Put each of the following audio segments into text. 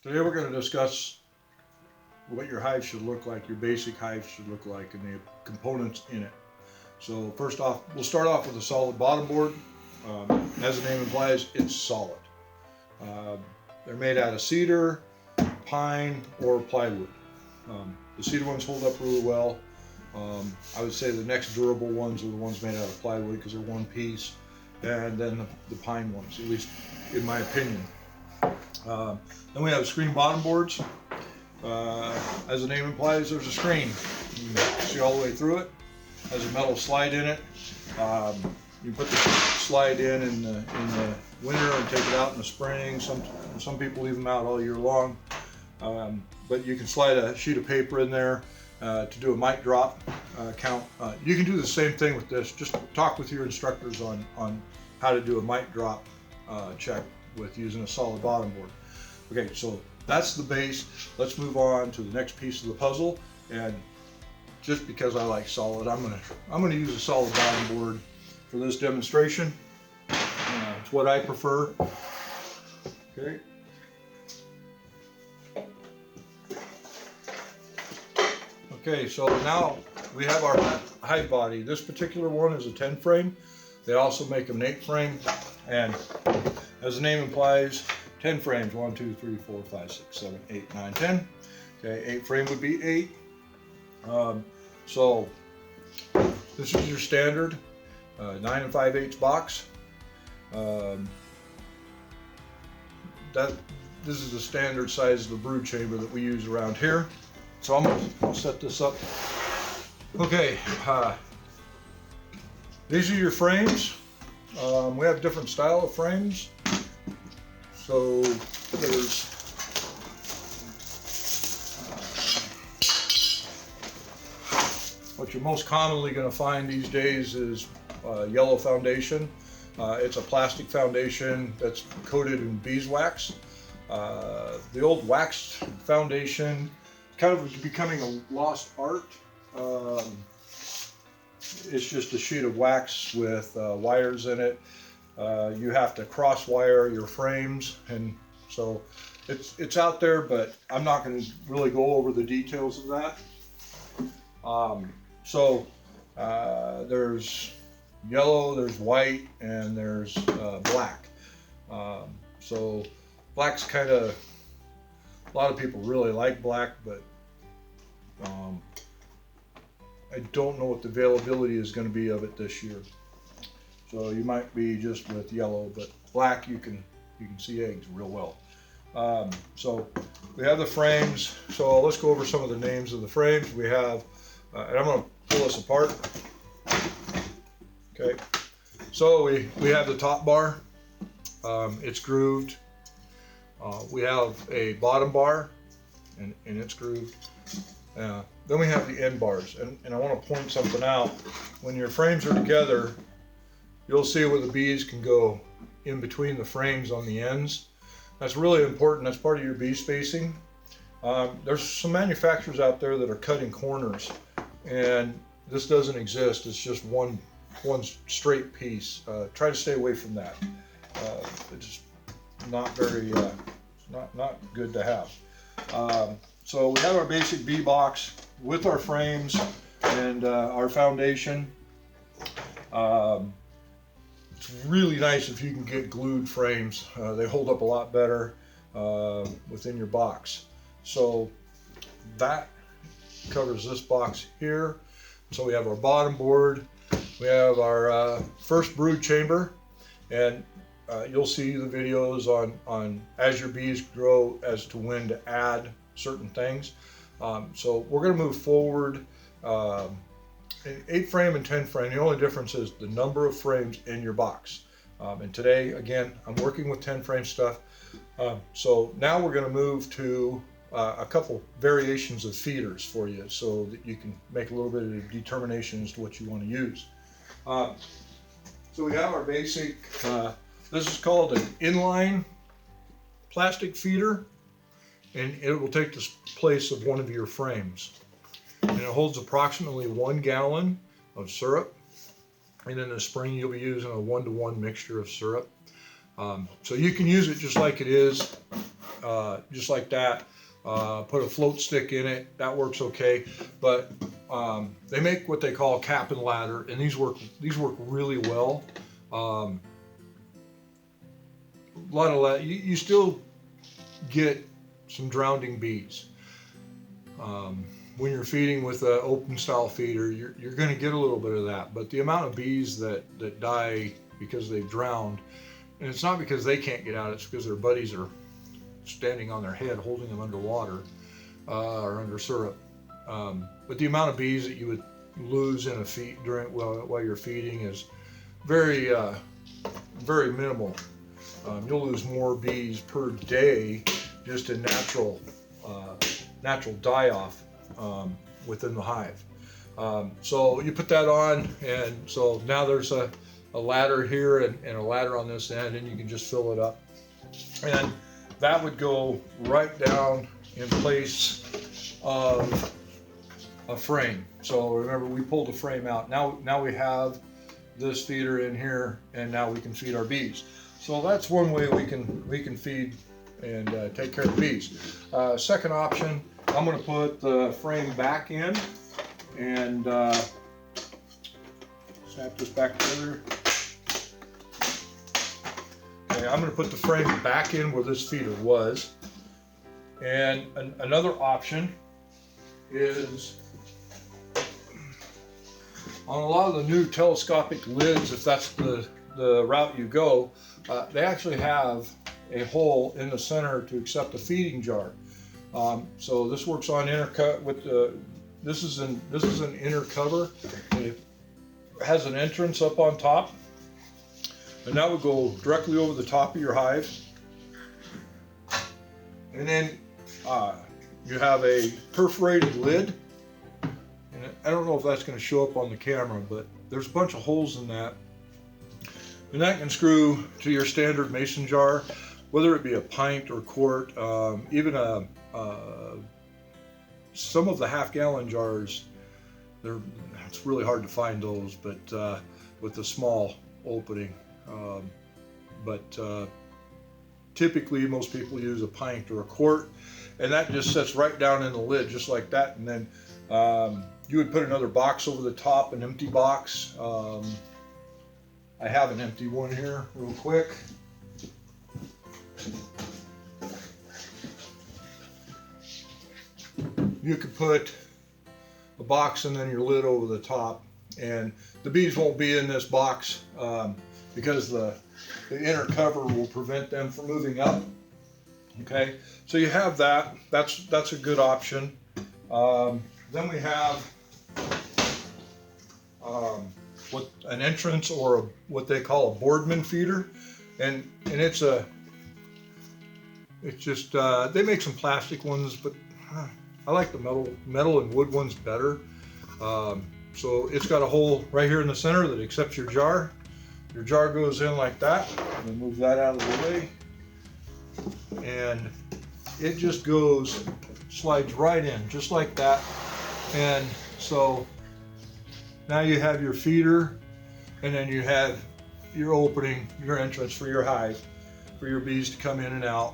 Today we're going to discuss what your hive should look like, your basic hive should look like, and the components in it. So first off, we'll start off with a solid bottom board. As the name implies, it's solid. They're made out of cedar, pine, or plywood. The cedar ones hold up really well. I would say the next durable ones are the ones made out of plywood because they're one piece, and then the pine ones, at least in my opinion. Then we have screen bottom boards. As the name implies, there's a screen. You can see all the way through it. Has a metal slide in it. You put the slide in the winter and take it out in the spring. Some people leave them out all year long. But you can slide a sheet of paper in there to do a mic drop count. You can do the same thing with this. Just talk with your instructors on how to do a mic drop check with using a solid bottom board. Okay, so that's the base. Let's move on to the next piece of the puzzle. And just because I like solid, I'm gonna use a solid bottom board for this demonstration. It's what I prefer. Okay. Okay, so now we have our hive body. This particular one is a 10 frame. They also make an 8 frame, and as the name implies, 10 frames, 1, 2, 3, 4, 5, 6, 7, 8, 9, 10. Okay, 8 frame would be 8. So this is your standard 9 5/8 box. This is the standard size of the brood chamber that we use around here. So I'll set this up. Okay, these are your frames. We have different style of frames. So there's what you're most commonly going to find these days is yellow foundation. It's a plastic foundation that's coated in beeswax. The old waxed foundation kind of becoming a lost art. It's just a sheet of wax with wires in it. You have to cross wire your frames, and so it's out there, but I'm not going to really go over the details of that. There's yellow, there's white, and there's black. So black's kind of, a lot of people really like black, but I don't know what the availability is going to be of it this year. So you might be just with yellow, but black you can see eggs real well. So we have the frames. So let's go over some of the names of the frames. We have, and I'm going to pull this apart. Okay. So we have the top bar. It's grooved. We have a bottom bar, and it's grooved. Then we have the end bars, and I want to point something out. When your frames are together, you'll see where the bees can go in between the frames on the ends. That's really important. That's part of your bee spacing. There's some manufacturers out there that are cutting corners, and this doesn't exist. It's just one straight piece. Try to stay away from that. It's not very not good to have. So we have our basic bee box with our frames and our foundation. It's really nice if you can get glued frames. They hold up a lot better within your box. So that covers this box here. So we have our bottom board. We have our first brood chamber, and you'll see the videos on as your bees grow as to when to add certain things. So we're going to move forward. 8 frame and 10 frame, the only difference is the number of frames in your box. And today, again, I'm working with 10 frame stuff. So now we're going to move to a couple variations of feeders for you so that you can make a little bit of determination as to what you want to use. So we have our basic, this is called an inline plastic feeder, and it will take the place of one of your frames. And it holds approximately 1 gallon of syrup. And in the spring, you'll be using a 1-to-1 mixture of syrup. So you can use it just like it is. just like that. Put a float stick in it, that works okay. But they make what they call cap and ladder, and these work really well. A lot of you still get some drowning bees. When you're feeding with an open style feeder, you're going to get a little bit of that. But the amount of bees that die because they've drowned, and it's not because they can't get out, it's because their buddies are standing on their head holding them underwater or under syrup. But the amount of bees that you would lose in a feed while you're feeding is very very minimal. You'll lose more bees per day just in natural die-off within the hive. So you put that on, and so now there's a ladder here and a ladder on this end, and you can just fill it up. And that would go right down in place of a frame. So remember, we pulled the frame out. Now we have this feeder in here, and now we can feed our bees. So that's one way we can feed and take care of bees. Second option, I'm going to put the frame back in and snap this back together. Okay, I'm going to put the frame back in where this feeder was. And another option is on a lot of the new telescopic lids, if that's the route you go, they actually have a hole in the center to accept a feeding jar. So this works on intercut with this is an inner cover. It has an entrance up on top, and that would go directly over the top of your hive. And then you have a perforated lid. And I don't know if that's going to show up on the camera, but there's a bunch of holes in that. And that can screw to your standard mason jar, whether it be a pint or quart, even some of the half-gallon jars. It's really hard to find those, but with a small opening. Typically, most people use a pint or a quart, and that just sits right down in the lid, just like that. And then you would put another box over the top, an empty box. I have an empty one here, real quick. You could put a box and then your lid over the top, and the bees won't be in this box because the inner cover will prevent them from moving up. Okay, so you have that. That's a good option. Then we have an entrance, or what they call a boardman feeder, and it's just they make some plastic ones, but I like the metal and wood ones better. So it's got a hole right here in the center that accepts your jar. Your jar goes in like that. I'm gonna move that out of the way, and it just slides right in, just like that. And so now you have your feeder, and then you have your opening, your entrance for your hive, for your bees to come in and out.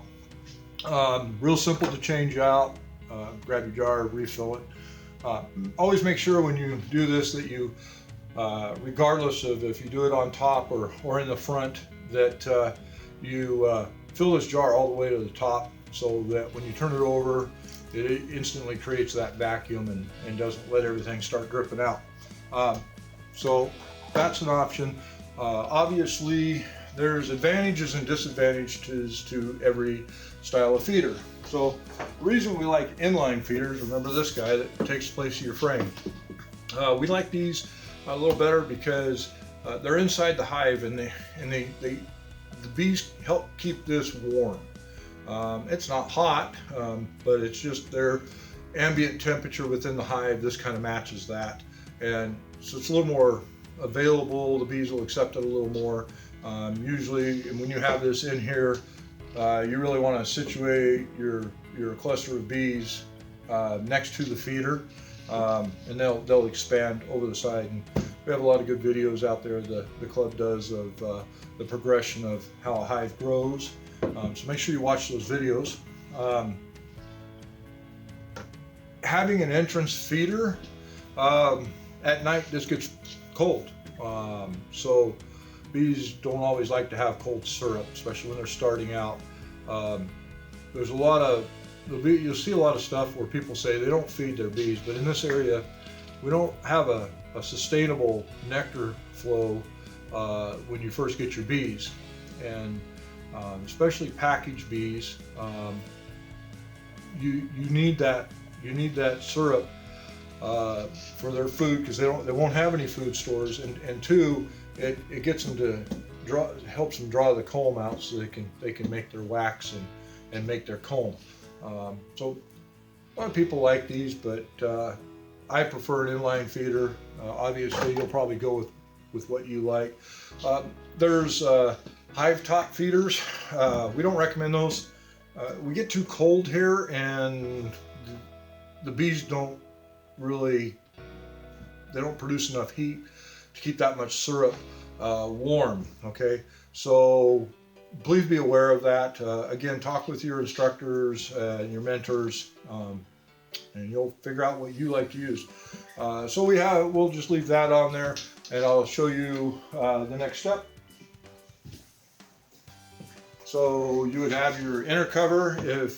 Real simple to change out. Grab your jar, refill it. Always make sure when you do this that you, regardless of if you do it on top or in the front, that you fill this jar all the way to the top, so that when you turn it over, it instantly creates that vacuum and doesn't let everything start dripping out. So that's an option. Obviously, there's advantages and disadvantages to every style of feeder. So the reason we like inline feeders, remember this guy that takes the place of your frame. We like these a little better because they're inside the hive, and the bees help keep this warm. It's not hot, but it's just their ambient temperature within the hive. This kind of matches that, and so it's a little more available. The bees will accept it a little more. Usually, when you have this in here, you really want to situate your cluster of bees next to the feeder, and they'll expand over the side. And we have a lot of good videos out there the club does of the progression of how a hive grows. So make sure you watch those videos. Having an entrance feeder at night just gets cold. So bees don't always like to have cold syrup, especially when they're starting out. There's a lot of, you'll see a lot of stuff where people say they don't feed their bees, but in this area, we don't have a sustainable nectar flow when you first get your bees. And especially packaged bees, you need that syrup for their food, because they won't have any food stores, and two, it gets them to helps them draw the comb out so they can make their wax and make their comb. So a lot of people like these, but I prefer an inline feeder. Obviously, you'll probably go with what you like. There's hive top feeders. We don't recommend those. We get too cold here, and the bees don't produce enough heat to keep that much syrup warm. Okay, so please be aware of that. Again, talk with your instructors and your mentors, and you'll figure out what you like to use. So we'll just leave that on there, and I'll show you the next step. So you would have your inner cover, and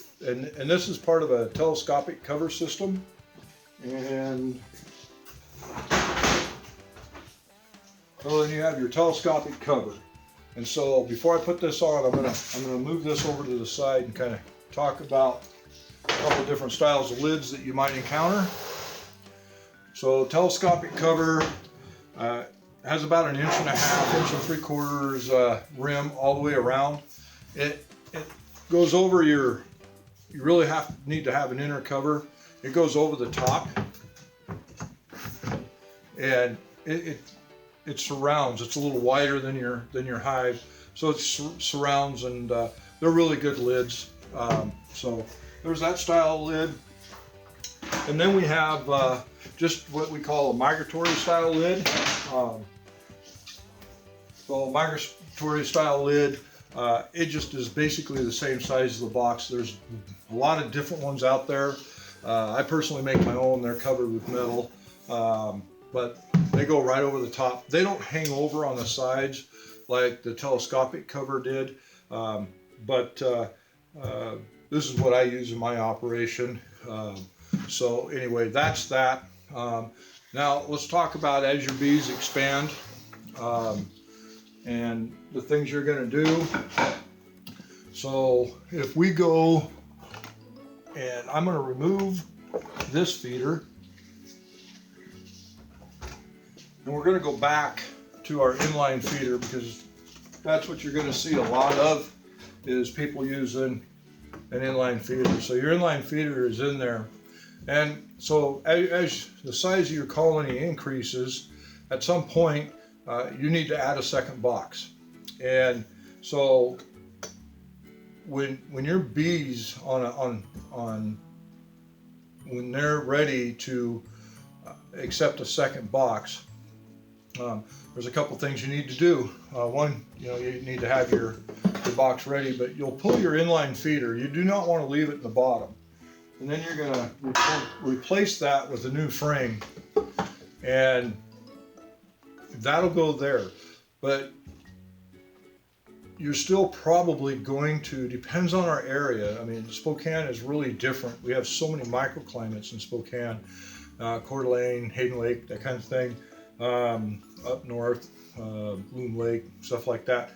this is part of a telescopic cover system, and so then you have your telescopic cover. And so before I put this on, I'm gonna move this over to the side and kind of talk about a couple different styles of lids that you might encounter. So telescopic cover has about 1.5 inches, 1 3/4 rim all the way around. It goes over you really need to have an inner cover. It goes over the top, and it surrounds. It's a little wider than your hive, so it surrounds, and they're really good lids. So there's that style of lid, and then we have just what we call a migratory style lid. So migratory style lid, it just is basically the same size as the box. There's a lot of different ones out there. I personally make my own. They're covered with metal, but they go right over the top. They don't hang over on the sides like the telescopic cover did, but this is what I use in my operation. So anyway, that's that. Now let's talk about as your bees expand and the things you're going to do. So if we go, and I'm going to remove this feeder, and we're going to go back to our inline feeder, because that's what you're going to see a lot of, is people using an inline feeder. So your inline feeder is in there, and so as the size of your colony increases, at some point you need to add a second box. And so when your bees when they're ready to accept a second box, there's a couple things you need to do. One, you need to have your box ready, but you'll pull your inline feeder. You do not want to leave it in the bottom. And then you're going to replace that with a new frame, and that'll go there. But you're still probably going to, depends on our area. I mean, Spokane is really different. We have so many microclimates in Spokane, Coeur d'Alene, Hayden Lake, that kind of thing. Up north, Bloom Lake, stuff like that.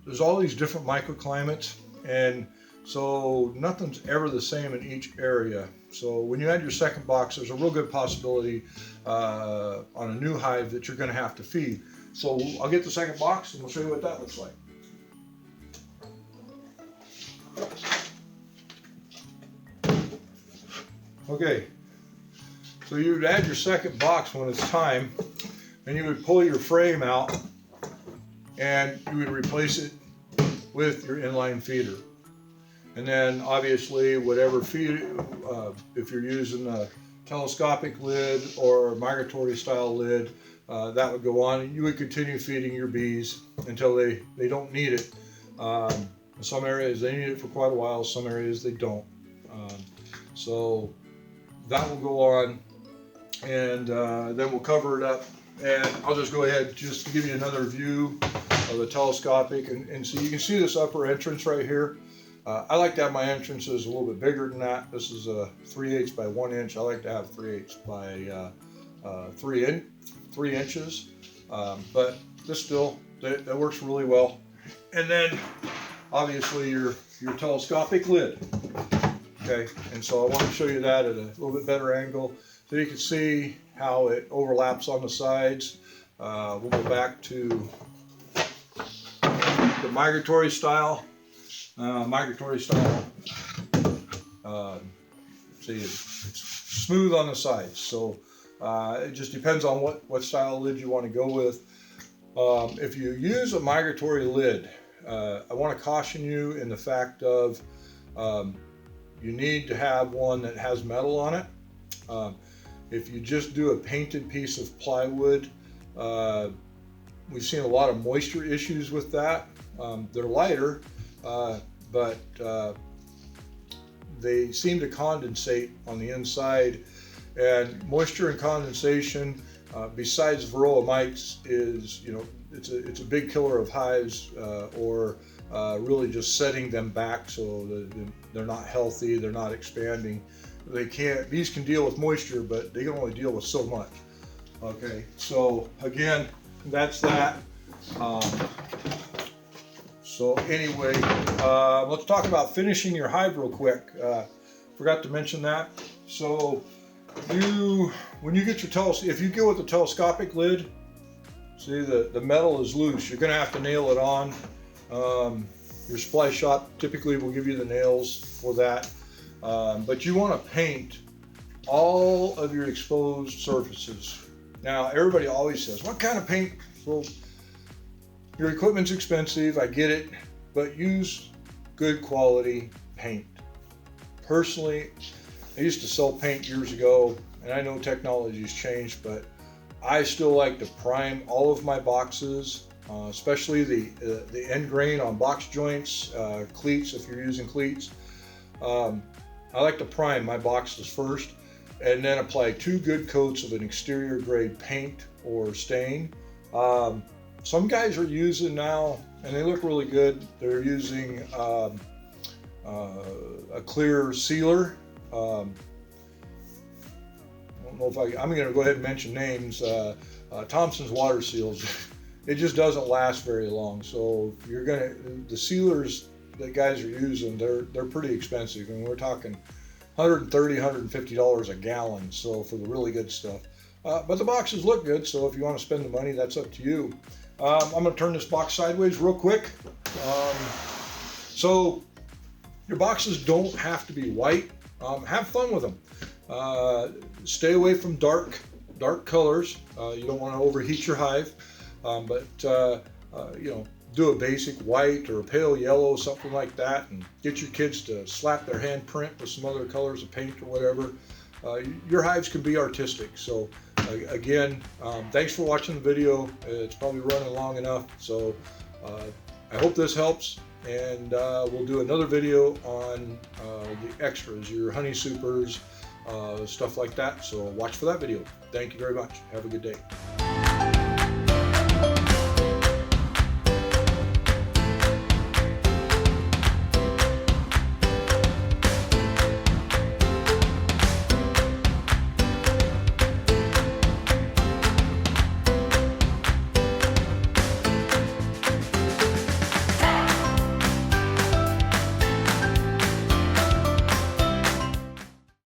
There's all these different microclimates, and so nothing's ever the same in each area. So when you add your second box, there's a real good possibility on a new hive that you're going to have to feed. So I'll get the second box and we'll show you what that looks like. Okay, so you would add your second box when it's time, and you would pull your frame out and you would replace it with your inline feeder. And then obviously whatever feed, if you're using a telescopic lid or a migratory style lid, that would go on, and you would continue feeding your bees until they don't need it. In some areas they need it for quite a while, some areas they don't. So that will go on, and then we'll cover it up. And I'll just go ahead just to give you another view of the telescopic, and so you can see this upper entrance right here. I like to have my entrances a little bit bigger than that. This is a 3/8 by 1 inch. I like to have 3/8 by 3 inches, but this still, that works really well. And then obviously your telescopic lid. Okay, and so I want to show you that at a little bit better angle so you can see how it overlaps on the sides. We'll go back to the migratory style. See, it's smooth on the sides, so it just depends on what style lid you want to go with. If you use a migratory lid, I want to caution you in the fact of you need to have one that has metal on it. If you just do a painted piece of plywood, we've seen a lot of moisture issues with that. They're lighter, but they seem to condensate on the inside, and moisture and condensation, besides varroa mites, is, you know, it's a big killer of hives, or really just setting them back so that they're not healthy, they're not expanding. Bees can deal with moisture, but they can only deal with so much. Okay, so again, that's that. So anyway, let's talk about finishing your hive real quick. Forgot to mention that. So when you get your if you go with the telescopic lid, see the metal is loose. You're going to have to nail it on. Your supply shop typically will give you the nails for that. But you want to paint all of your exposed surfaces. Now, everybody always says, what kind of paint? Well, your equipment's expensive, I get it, but use good quality paint. Personally, I used to sell paint years ago, and I know technology's changed, but I still like to prime all of my boxes, especially the end grain on box joints, cleats if you're using cleats. I like to prime my boxes first and then apply 2 good coats of an exterior grade paint or stain. Some guys are using now, and they look really good, they're using a clear sealer. I don't know if I'm going to go ahead and mention names. Thompson's water seals. It just doesn't last very long. So you're the sealers that guys are using, they're pretty expensive. I mean, we're talking $130, $150 a gallon. So for the really good stuff. But the boxes look good. So if you want to spend the money, that's up to you. I'm going to turn this box sideways real quick. So your boxes don't have to be white. Have fun with them. Stay away from dark colors. You don't want to overheat your hive. But you know, do a basic white or a pale yellow, something like that, and get your kids to slap their handprint with some other colors of paint or whatever. Your hives can be artistic. So again, thanks for watching the video. It's probably running long enough, so I hope this helps, and we'll do another video on the extras, your honey supers, stuff like that. So watch for that video. Thank you very much. Have a good day.